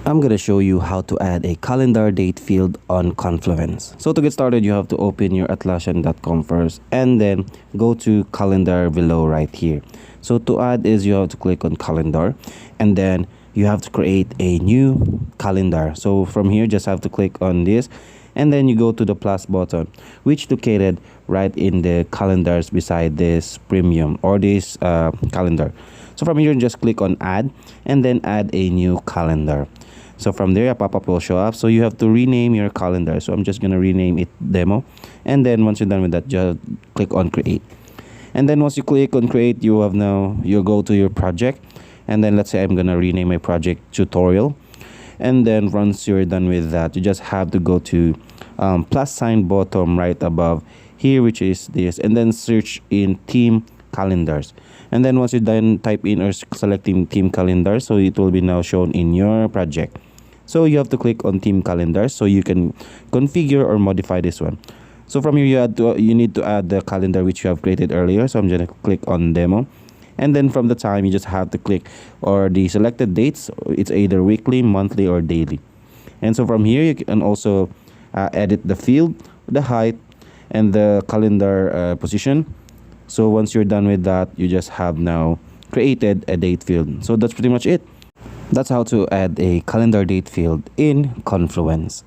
I'm going to show you how to add a calendar date field on Confluence. So to get started, you have to open your atlassian.com first and then go to calendar below right here. So to add is you have to click on calendar and then you have to create a new calendar. So from here, just have to click on this and then you go to the plus button, which located right in the calendars beside this premium or this calendar. So from here, just click on add and then add a new calendar. So from there, a pop-up will show up. So you have to rename your calendar. So I'm just going to rename it demo. And then once you're done with that, just click on create. And then once you click on create, you go to your project. And then let's say I'm going to rename my project tutorial. And then once you're done with that, you just have to go to plus sign bottom right above here, which is this, and then search in team calendars. And then once you're done, type in or selecting team calendar, so it will be now shown in your project. So you have to click on team calendar so you can configure or modify this one. So from here, you need to add the calendar which you have created earlier. So I'm going to click on demo. And then from the time, you just have to click or the selected dates. It's either weekly, monthly, or daily. And so from here, you can also edit the field, the height, and the calendar position. So once you're done with that, you just have now created a date field. So that's pretty much it. That's how to add a calendar date field in Confluence.